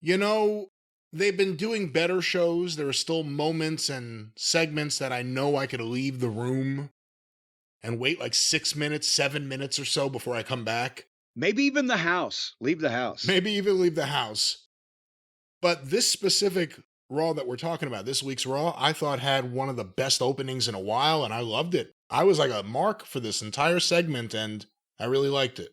You know, they've been doing better shows. There are still moments and segments that I know I could leave the room and wait like 6 minutes, 7 minutes or so before I come back. Maybe even the house. Leave the house. Maybe even leave the house. But this specific Raw that we're talking about, this week's Raw, I thought had one of the best openings in a while, and I loved it. I was like a mark for this entire segment, and I really liked it.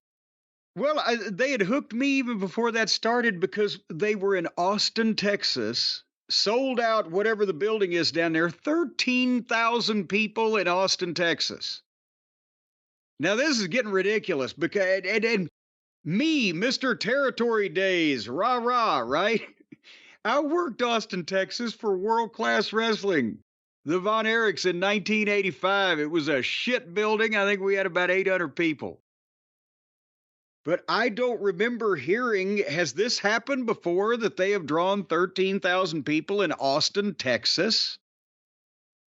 Well, they had hooked me even before that started because they were in Austin, Texas, sold out whatever the building is down there, 13,000 people in Austin, Texas. Now, this is getting ridiculous because, and me, Mr. Territory Days, rah, rah, right? I worked Austin, Texas for World Class Wrestling. The Von Erichs in 1985. It was a shit building. I think we had about 800 people. But I don't remember hearing, has this happened before that they have drawn 13,000 people in Austin, Texas?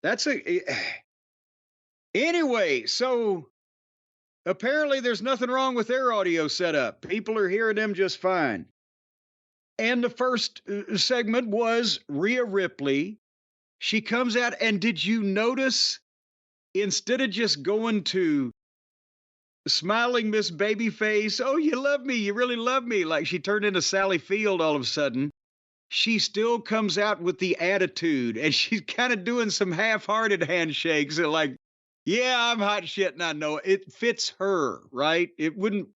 That's a. Anyway, so apparently there's nothing wrong with their audio setup. People are hearing them just fine. And the first segment was Rhea Ripley. She comes out, and did you notice instead of just going to smiling Miss Babyface, oh, you love me, you really love me, like she turned into Sally Field all of a sudden, she still comes out with the attitude, and she's kind of doing some half-hearted handshakes and like, yeah, I'm hot shit and I know it. It fits her, right? It wouldn't,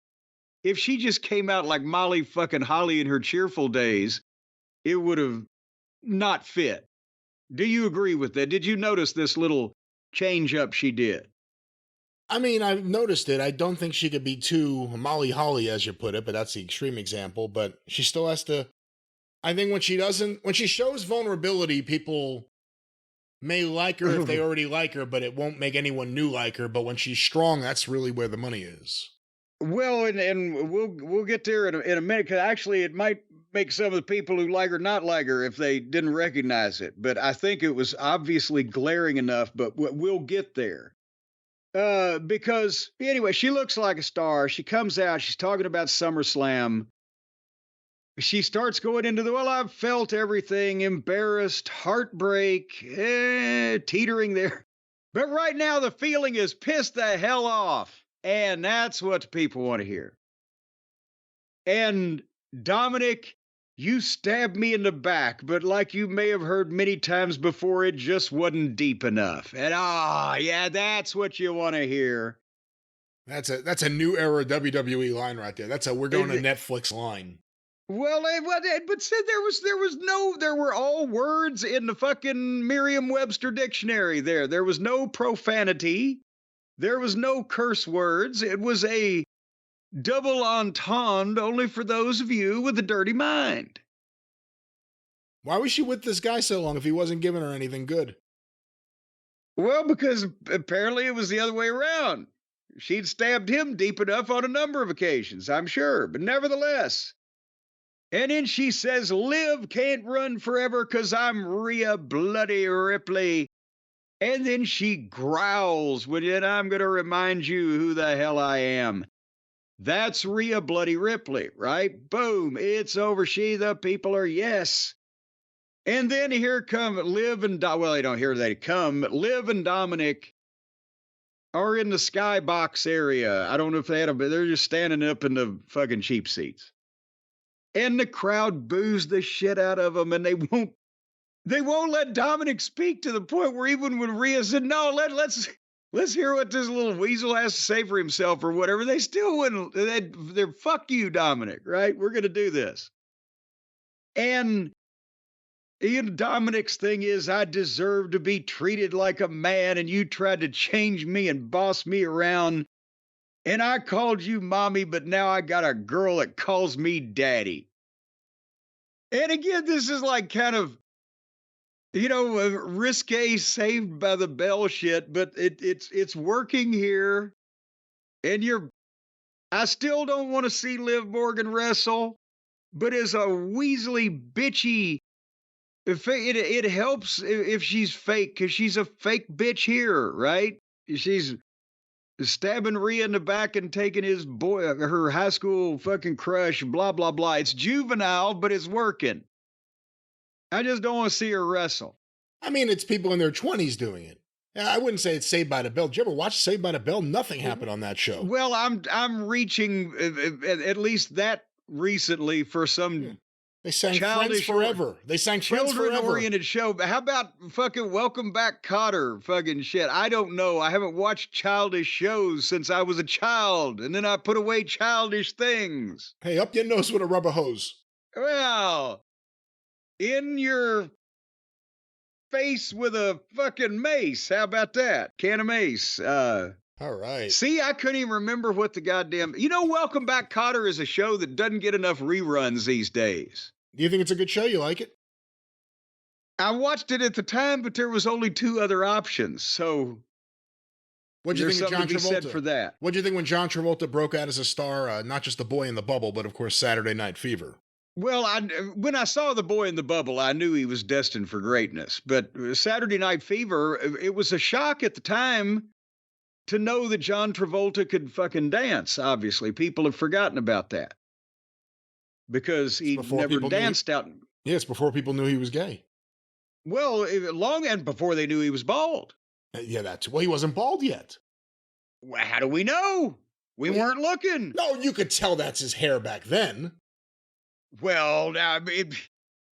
if she just came out like Molly fucking Holly in her cheerful days, it would have not fit. Do you agree with that? Did you notice this little change up she did? I mean, I've noticed it. I don't think she could be too Molly Holly, as you put it, but that's the extreme example. But she still has to. I think when she shows vulnerability, people may like her if they already like her, but it won't make anyone new like her. But when she's strong, that's really where the money is. Well, and we'll get there in a minute. Because actually, it might make some of the people who like her not like her if they didn't recognize it. But I think it was obviously glaring enough. But we'll get there. Because anyway, she looks like a star. She comes out. She's talking about SummerSlam. She starts going into the, well, I've felt everything, embarrassed, heartbreak, teetering there. But right now, the feeling is pissed the hell off. And that's what the people want to hear. And Dominic, you stabbed me in the back, but like you may have heard many times before, it just wasn't deep enough. And yeah, that's what you want to hear. That's a new era WWE line right there. That's a we're going to Netflix line. Well, but said there were all words in the fucking Merriam-Webster dictionary there. There was no profanity. There was no curse words. It was a double entendre only for those of you with a dirty mind. Why was she with this guy so long if he wasn't giving her anything good? Well, because apparently it was the other way around. She'd stabbed him deep enough on a number of occasions, I'm sure, but nevertheless. And then she says, Liv can't run forever because I'm Rhea Bloody Ripley. And then she growls, and I'm going to remind you who the hell I am. That's Rhea Bloody Ripley, right? Boom, it's over. The people are yes. And then here come Liv and, well, they don't hear they come. Liv and Dominic are in the skybox area. I don't know if they had but they're just standing up in the fucking cheap seats. And the crowd boos the shit out of them, and they won't let Dominic speak to the point where even when Rhea said, no, let's hear what this little weasel has to say for himself or whatever, they still wouldn't. They're fuck you, Dominic, right? We're going to do this. And Dominic's thing is, I deserve to be treated like a man, and you tried to change me and boss me around. And I called you mommy, but now I got a girl that calls me daddy. And again, this is like kind of, risque Saved by the Bell shit, but it's working here. And I still don't want to see Liv Morgan wrestle, but as a weaselly, bitchy, it helps if she's fake, because she's a fake bitch here, right? She's stabbing Rhea in the back and taking her high school fucking crush, blah, blah, blah. It's juvenile, but it's working. I just don't want to see her wrestle. I mean, it's people in their 20s doing it. I wouldn't say it's Saved by the Bell. Did you ever watch Saved by the Bell? Nothing happened on that show. Well, I'm reaching at least that recently for some. Yeah. They sang Friends Forever. They sang Friends Forever. Children-oriented show. How about fucking Welcome Back, Kotter fucking shit? I don't know. I haven't watched childish shows since I was a child, and then I put away childish things. Hey, up your nose with a rubber hose. Well, in your face with a fucking mace. How about that? Can of mace. All right. See, I couldn't even remember what the goddamn... Welcome Back, Kotter is a show that doesn't get enough reruns these days. Do you think it's a good show? You like it? I watched it at the time, but there was only 2 other options, so... What'd you think of John Travolta? Said for that. What'd you think when John Travolta broke out as a star, not just The Boy in the Bubble, but of course Saturday Night Fever? Well, when I saw The Boy in the Bubble, I knew he was destined for greatness. But Saturday Night Fever, it was a shock at the time to know that John Travolta could fucking dance, obviously. People have forgotten about that. Because he never danced out. Yeah, it's before people knew he was gay. Well, long and before they knew he was bald. Yeah, well, he wasn't bald yet. Well, how do we know? We weren't looking. No, you could tell that's his hair back then. Well,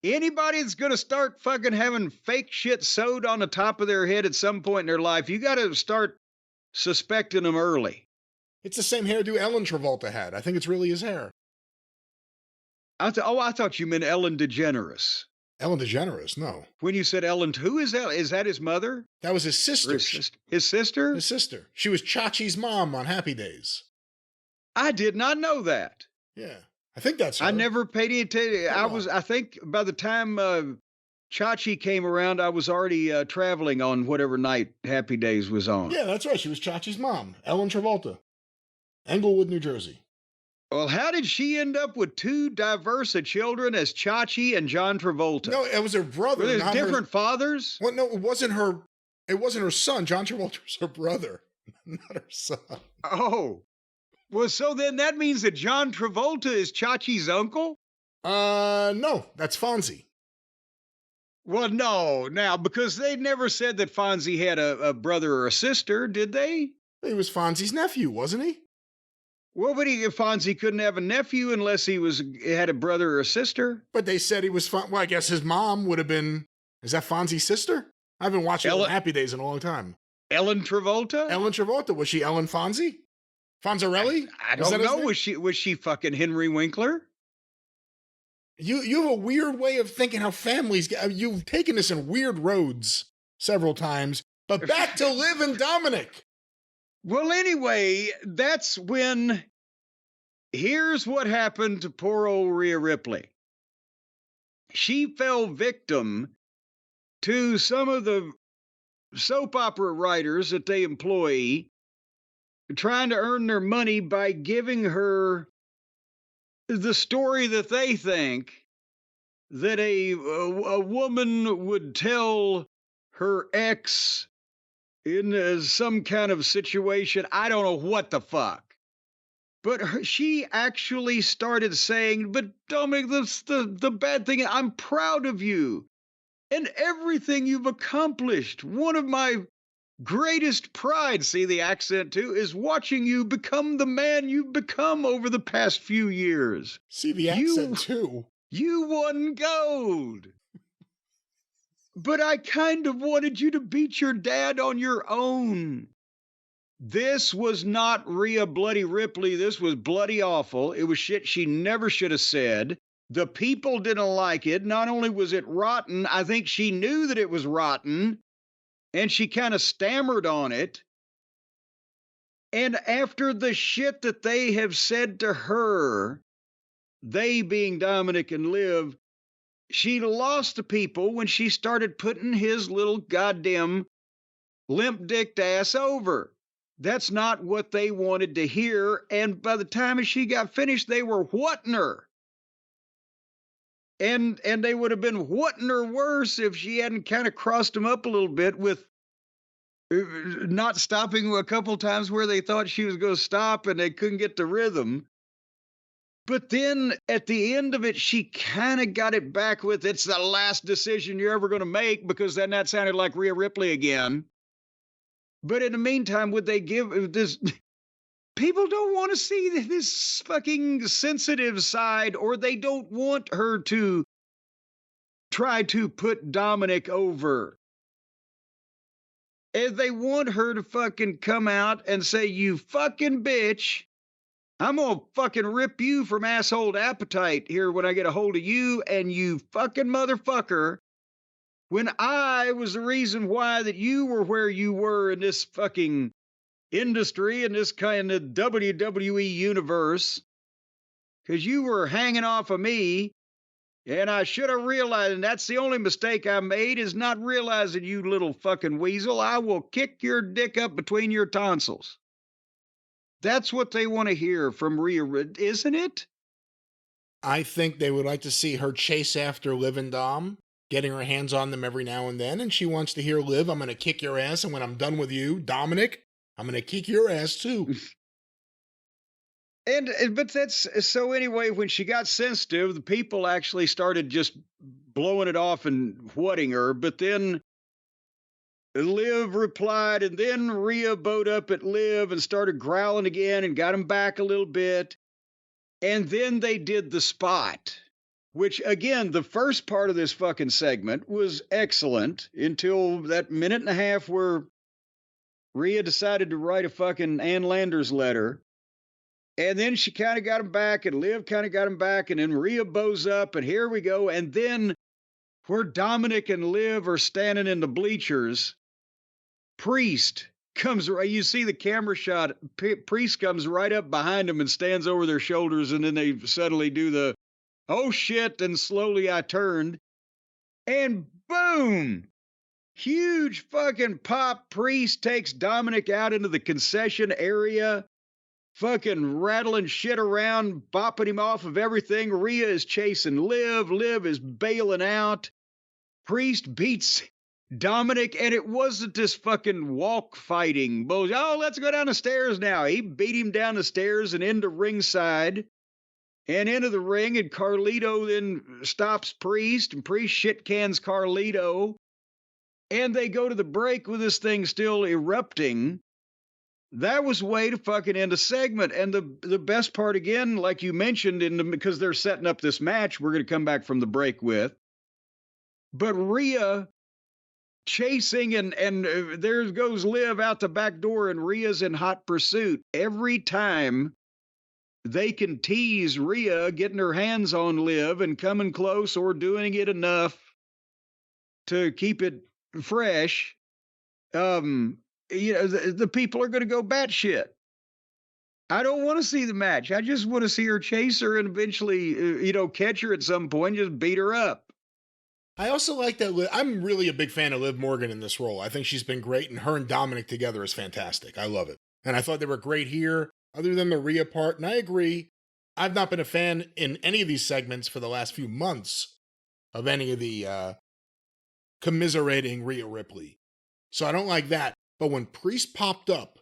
anybody that's going to start fucking having fake shit sewed on the top of their head at some point in their life, you got to start suspecting them early. It's the same hairdo Ellen Travolta had. I think it's really his hair. I thought you meant Ellen DeGeneres. Ellen DeGeneres, no. When you said Ellen, who is that? Is that his mother? That was his sister. His sister? His sister. She was Chachi's mom on Happy Days. I did not know that. Yeah, I think that's her. I never paid any attention. I think by the time Chachi came around, I was already traveling on whatever night Happy Days was on. Yeah, that's right. She was Chachi's mom, Ellen Travolta. Englewood, New Jersey. Well, how did she end up with 2 diverse children as Chachi and John Travolta? No, it was her brother. Were they different fathers? Well, no, it wasn't her. It wasn't her son. John Travolta was her brother, not her son. Oh, well, so then that means that John Travolta is Chachi's uncle? No, that's Fonzie. Well, no, now, because they never said that Fonzie had a brother or a sister, did they? He was Fonzie's nephew, wasn't he? Well, but Fonzie couldn't have a nephew unless he had a brother or a sister. But they said he was well, I guess his mom would have been. Is that Fonzie's sister? I haven't watched Happy Days in a long time. Ellen Travolta? Ellen Travolta. Was she Ellen Fonzie? Fonzarelli? I don't know. Was she fucking Henry Winkler? You have a weird way of thinking how families get. You've taken this in weird roads several times. But back to Liv and Dominic. Well, anyway, that's when, here's what happened to poor old Rhea Ripley. She fell victim to some of the soap opera writers that they employ trying to earn their money by giving her the story that they think that a woman would tell her ex in some kind of situation. I don't know what the fuck. But she actually started saying, but Dominic, the bad thing, I'm proud of you and everything you've accomplished. One of my greatest pride, see the accent too, is watching you become the man you've become over the past few years. See the accent too. You won gold. But I kind of wanted you to beat your dad on your own. This was not Rhea Bloody Ripley. This was bloody awful. It was shit she never should have said. The people didn't like it. Not only was it rotten, I think she knew that it was rotten, and she kind of stammered on it. And after the shit that they have said to her, they being Dominic and Liv, she lost the people when she started putting his little goddamn limp-dicked ass over. That's not what they wanted to hear, and by the time she got finished, they were whatting her. And they would have been whatting her worse if she hadn't kind of crossed them up a little bit with not stopping a couple times where they thought she was going to stop and they couldn't get the rhythm. But then at the end of it, she kind of got it back with, it's the last decision you're ever going to make, because then that sounded like Rhea Ripley again. But in the meantime, would they give this? People don't want to see this fucking sensitive side, or they don't want her to try to put Dominic over. And they want her to fucking come out and say, you fucking bitch, I'm gonna fucking rip you from asshole to appetite here when I get a hold of you, and you fucking motherfucker, when I was the reason why that you were where you were in this fucking industry, in this kind of WWE universe, because you were hanging off of me, and I should have realized, and that's the only mistake I made, is not realizing, you little fucking weasel, I will kick your dick up between your tonsils. That's what they want to hear from Rhea, isn't it? I think they would like to see her chase after Liv and Dom, getting her hands on them every now and then, and she wants to hear Liv, I'm going to kick your ass, and when I'm done with you, Dominic, I'm going to kick your ass too. But that's so anyway, when she got sensitive, the people actually started just blowing it off and whatting her. But then Liv replied, and then Rhea bowed up at Liv and started growling again and got him back a little bit. And then they did the spot, which again, the first part of this fucking segment was excellent until that minute and a half where Rhea decided to write a fucking Ann Landers letter. And then she kind of got him back, and Liv kind of got him back, and then Rhea bows up, and here we go. And then where Dominic and Liv are standing in the bleachers, Priest comes, you see the camera shot, Priest comes right up behind them and stands over their shoulders, and then they suddenly do the, oh shit, and slowly I turned, and boom! Huge fucking pop. Priest takes Dominic out into the concession area, fucking rattling shit around, bopping him off of everything. Rhea is chasing Liv. Liv is bailing out. Priest beats Dominic, and it wasn't this fucking walk fighting bullshit. Oh, let's go down the stairs now. He beat him down the stairs and into ringside and into the ring, and Carlito then stops Priest, and Priest shit cans Carlito, and they go to the break with this thing still erupting. That was way to fucking end a segment. And the best part, again, like you mentioned, because they're setting up this match we're going to come back from the break with. But Rhea chasing, and there goes Liv out the back door, and Rhea's in hot pursuit. Every time they can tease Rhea getting her hands on Liv and coming close or doing it enough to keep it fresh, the people are going to go batshit. I don't want to see the match. I just want to see her chase her and eventually, catch her at some point, just beat her up. I also like that. I'm really a big fan of Liv Morgan in this role. I think she's been great, and her and Dominic together is fantastic. I love it. And I thought they were great here, other than the Rhea part. And I agree. I've not been a fan in any of these segments for the last few months of any of the commiserating Rhea Ripley. So I don't like that. But when Priest popped up,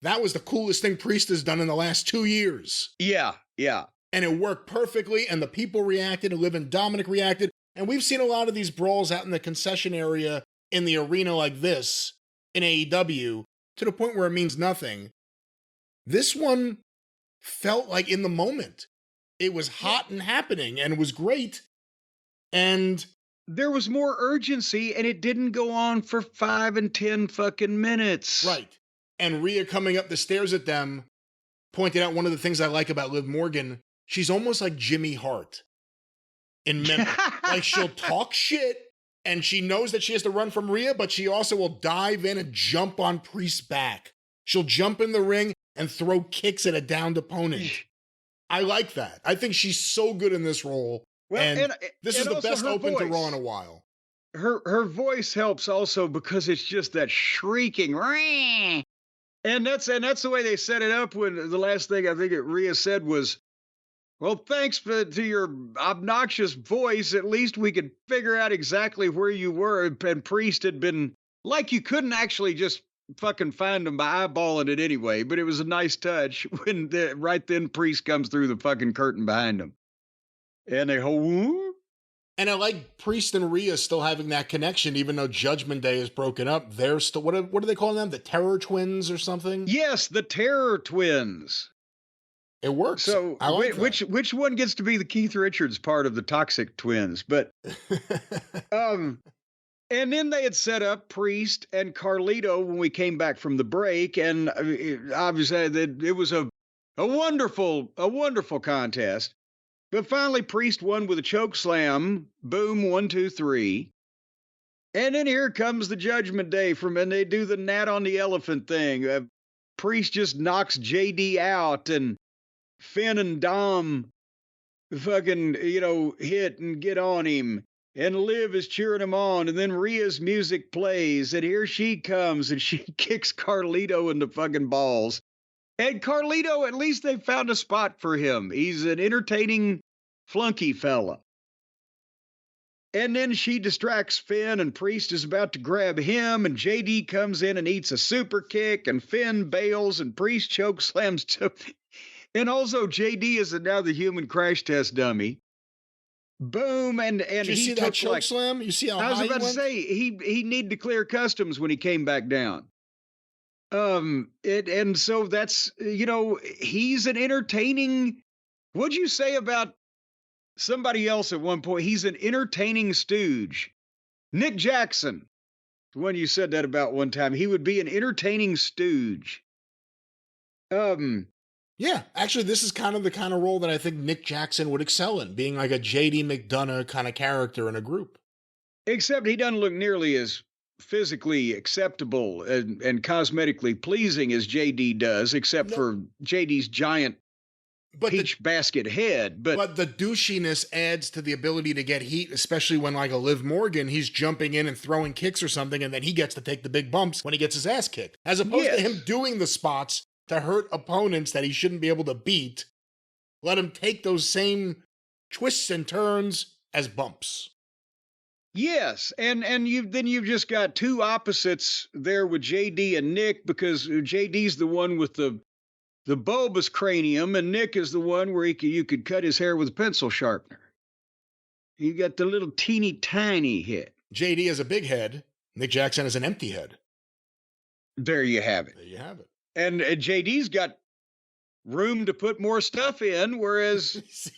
that was the coolest thing Priest has done in the last 2 years. Yeah. And it worked perfectly, and the people reacted, and Liv and Dominic reacted. And we've seen a lot of these brawls out in the concession area in the arena like this in AEW to the point where it means nothing. This one felt like in the moment. It was hot and happening, and it was great. And there was more urgency, and it didn't go on for 5 and 10 fucking minutes. Right. And Rhea coming up the stairs at them pointed out one of the things I like about Liv Morgan. She's almost like Jimmy Hart in Memphis. Like, she'll talk shit, and she knows that she has to run from Rhea, but she also will dive in and jump on Priest's back. She'll jump in the ring and throw kicks at a downed opponent. I like that. I think she's so good in this role. Well, and this is the best open to Raw in a while. Her voice helps also because it's just that shrieking. And that's the way they set it up. When the last thing I think Rhea said was, well, thanks to your obnoxious voice, at least we could figure out exactly where you were. And Priest had been, like, you couldn't actually just fucking find them by eyeballing it anyway, but it was a nice touch when right then Priest comes through the fucking curtain behind him. And they whole. And I like Priest and Rhea still having that connection, even though Judgment Day is broken up. They're still, what are they calling them? The Terror Twins or something? Yes, the Terror Twins. It works. So I like which one gets to be the Keith Richards part of the Toxic Twins? But and then they had set up Priest and Carlito when we came back from the break, and obviously it was a wonderful contest. But finally, Priest won with a choke slam. Boom, 1, 2, 3. And then here comes the Judgment Day and they do the gnat on the elephant thing. Priest just knocks JD out, and Finn and Dom fucking, hit and get on him. And Liv is cheering him on. And then Rhea's music plays. And here she comes and she kicks Carlito in the fucking balls. And Carlito, at least they found a spot for him. He's an entertaining flunky fella. And then she distracts Finn, and Priest is about to grab him, and JD comes in and eats a super kick, and Finn bails, and Priest choke slams to. And also JD is now the human crash test dummy. Boom, and Did you he see that choke slam? You see how I was high about to say he needed to clear customs when he came back down. And so that's, he's an entertaining. What'd you say about somebody else at one point? He's an entertaining stooge. Nick Jackson, the one you said that about one time. He would be an entertaining stooge. Yeah, actually, this is kind of the kind of role that I think Nick Jackson would excel in, being like a J.D. McDonough kind of character in a group. Except he doesn't look nearly as physically acceptable and cosmetically pleasing as JD does, except for JD's giant peach basket head. But the douchiness adds to the ability to get heat, especially when, like a Liv Morgan, he's jumping in and throwing kicks or something, and then he gets to take the big bumps when he gets his ass kicked. As opposed to him doing the spots to hurt opponents that he shouldn't be able to beat, let him take those same twists and turns as bumps. Yes, and you've just got two opposites there with JD and Nick, because JD's the one with the bulbous cranium, and Nick is the one where you could cut his hair with a pencil sharpener. You got the little teeny tiny head. JD has a big head. Nick Jackson has an empty head. There you have it. There you have it. And JD's got room to put more stuff in, whereas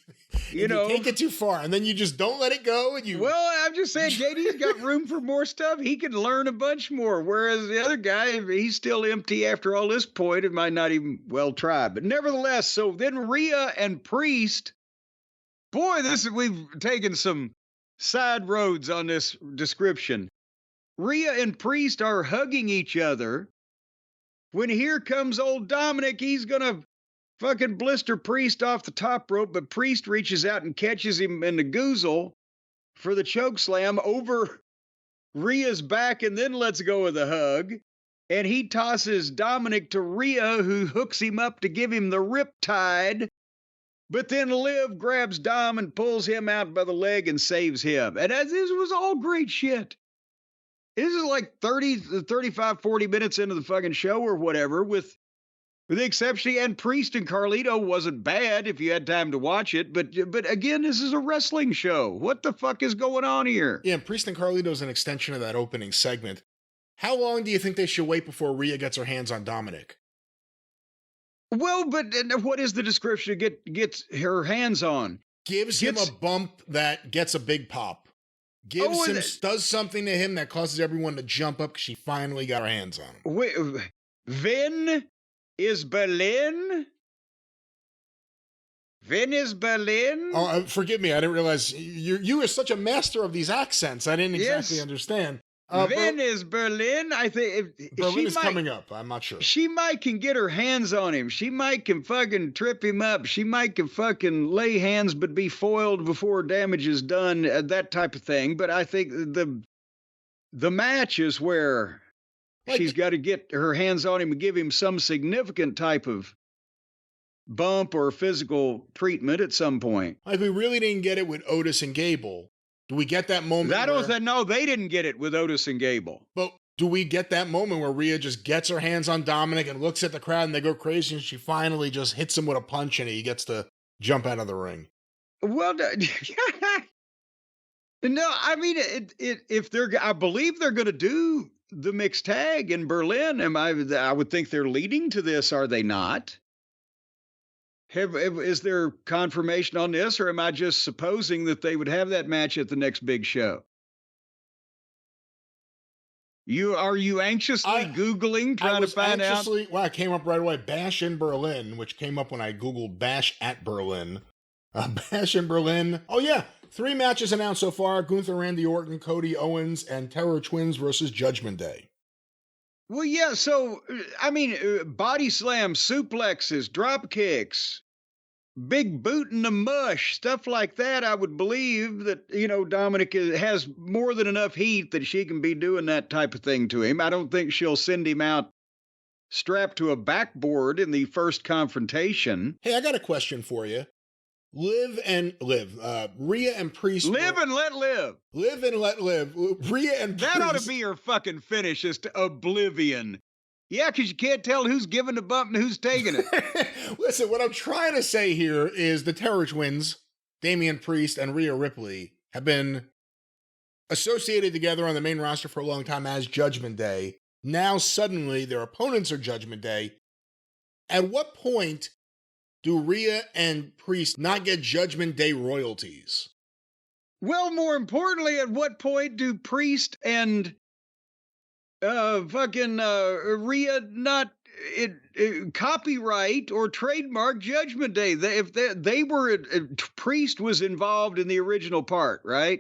you take it too far, and then you just don't let it go. Well, I'm just saying, JD's got room for more stuff. He can learn a bunch more, whereas the other guy, he's still empty after all this point. It might not even well try, but nevertheless. So then Rhea and Priest, boy, we've taken some side roads on this description. Rhea and Priest are hugging each other when here comes old Dominic. He's gonna fucking blister Priest off the top rope, but Priest reaches out and catches him in the goozle for the choke slam over Rhea's back, and then lets go of the hug. And he tosses Dominic to Rhea, who hooks him up to give him the riptide. But then Liv grabs Dom and pulls him out by the leg and saves him. And this was all great shit. This is like 35, 40 minutes into the fucking show or whatever, with the exception, and Priest and Carlito wasn't bad if you had time to watch it, but again, this is a wrestling show. What the fuck is going on here? Yeah, and Priest and Carlito is an extension of that opening segment. How long do you think they should wait before Rhea gets her hands on Dominic? Well, but what is the description gets her hands on? Gives him a bump that gets a big pop. Does something to him that causes everyone to jump up because she finally got her hands on him. Wait, Vin is Berlin? Vin is Berlin? Oh, forgive me. I didn't realize you are such a master of these accents. I didn't exactly understand. Vin is Berlin. I think Berlin is coming up. I'm not sure. She might can get her hands on him. She might can fucking trip him up. She might can fucking lay hands but be foiled before damage is done. That type of thing. But I think the match is where she's got to get her hands on him and give him some significant type of bump or physical treatment at some point. Like, we really didn't get it with Otis and Gable. Do we get that moment? No, they didn't get it with Otis and Gable. But do we get that moment where Rhea just gets her hands on Dominic and looks at the crowd and they go crazy and she finally just hits him with a punch and he gets to jump out of the ring? Well, no, I mean, if I believe they're going to do the mixed tag in Berlin. I would think they're leading to this, are they not? Is there confirmation on this, or am I just supposing that they would have that match at the next big show? Are you anxiously Googling, trying to find out? Well, it came up right away. Bash in Berlin, which came up when I Googled Bash at Berlin. Bash in Berlin. Oh, yeah. 3 matches announced so far. Gunther, Randy Orton, Cody Owens, and Terror Twins versus Judgment Day. Well, yeah. So, I mean, body slams, suplexes, drop kicks, big boot in the mush, stuff like that. I would believe that, Dominic has more than enough heat that she can be doing that type of thing to him. I don't think she'll send him out strapped to a backboard in the first confrontation. Hey, I got a question for you. Rhea and Priest. Live and let live. Live and let live. Rhea and Priest. That ought to be your fucking finish, is to oblivion. Yeah, because you can't tell who's giving the bump and who's taking it. Listen, what I'm trying to say here is the Terror Twins, Damian Priest and Rhea Ripley, have been associated together on the main roster for a long time as Judgment Day. Now, suddenly, their opponents are Judgment Day. At what point do Rhea and Priest not get Judgment Day royalties? Well, more importantly, at what point do Priest and Rhea not copyright or trademark Judgment Day? Priest was involved in the original part, right?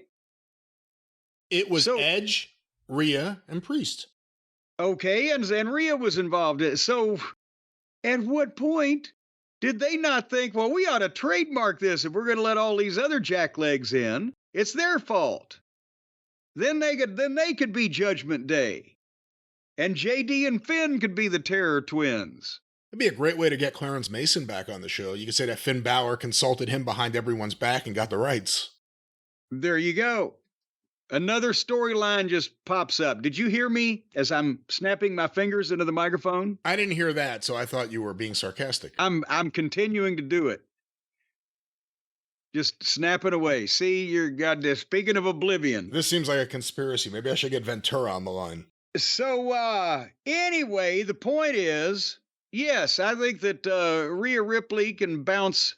It was Edge, Rhea, and Priest. Okay, and Rhea was involved. So, at what point did they not think, well, we ought to trademark this if we're going to let all these other jacklegs in? It's their fault. Then they could be Judgment Day. And JD and Finn could be the Terror Twins. It'd be a great way to get Clarence Mason back on the show. You could say that Finn Balor consulted him behind everyone's back and got the rights. There you go. Another storyline just pops up. Did you hear me as I'm snapping my fingers into the microphone? I didn't hear that, so I thought you were being sarcastic. I'm continuing to do it. Just snapping away. See, you're goddamn. Speaking of oblivion. This seems like a conspiracy. Maybe I should get Ventura on the line. So, anyway, the point is, yes, I think that Rhea Ripley can bounce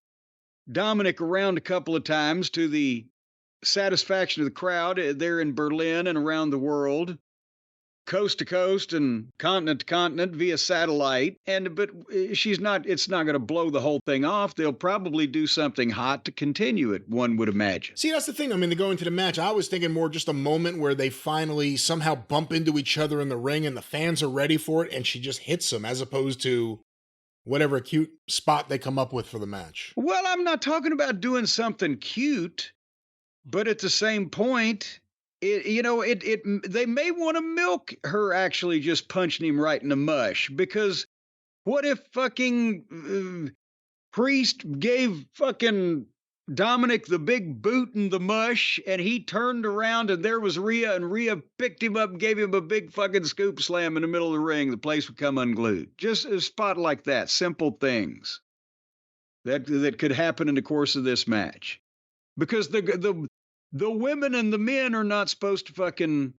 Dominic around a couple of times to the satisfaction of the crowd there in Berlin and around the world, coast to coast and continent to continent via satellite. But it's not going to blow the whole thing off. They'll probably do something hot to continue it, one would imagine. See, that's the thing. I mean, to go into the match, I was thinking more just a moment where they finally somehow bump into each other in the ring and the fans are ready for it and she just hits them, as opposed to whatever cute spot they come up with for the match. Well, I'm not talking about doing something cute. But at the same point, they may want to milk her actually just punching him right in the mush. Because what if fucking Priest gave fucking Dominic the big boot in the mush and he turned around and there was Rhea and Rhea picked him up and gave him a big fucking scoop slam in the middle of the ring. The place would come unglued. Just a spot like that. Simple things that could happen in the course of this match. Because the women and the men are not supposed to fucking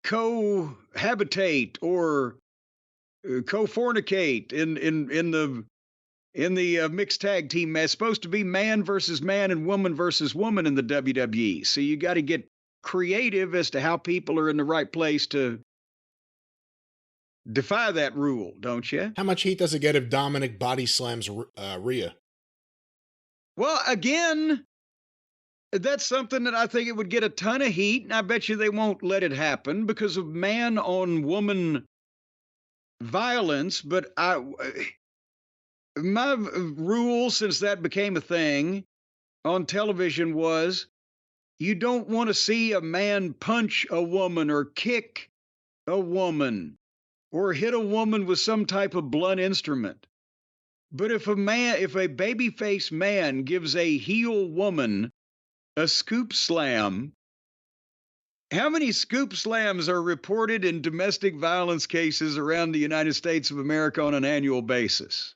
cohabitate or co-fornicate in the mixed tag team. It's supposed to be man versus man and woman versus woman in the WWE. So you got to get creative as to how people are in the right place to defy that rule, don't you? How much heat does it get if Dominic body slams Rhea? Well, again, that's something that I think it would get a ton of heat, and I bet you they won't let it happen because of man-on-woman violence. But my rule since that became a thing on television was you don't want to see a man punch a woman or kick a woman or hit a woman with some type of blunt instrument. But if a babyface man gives a heel woman a scoop slam, How many scoop slams are reported in domestic violence cases around the United States of America on an annual basis?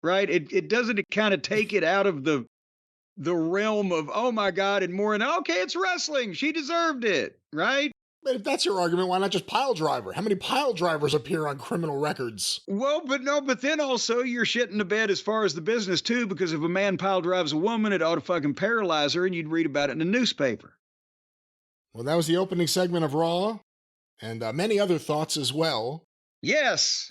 Right? It doesn't kind of take it out of the realm of, oh my God, and more, and okay, it's wrestling. She deserved it, right? But if that's your argument, why not just pile driver? How many pile drivers appear on criminal records? Well, but no, but then also you're shitting the bed as far as the business too, because if a man pile drives a woman, it ought to fucking paralyze her, and you'd read about it in the newspaper. Well, that was the opening segment of Raw, and many other thoughts as well. Yes.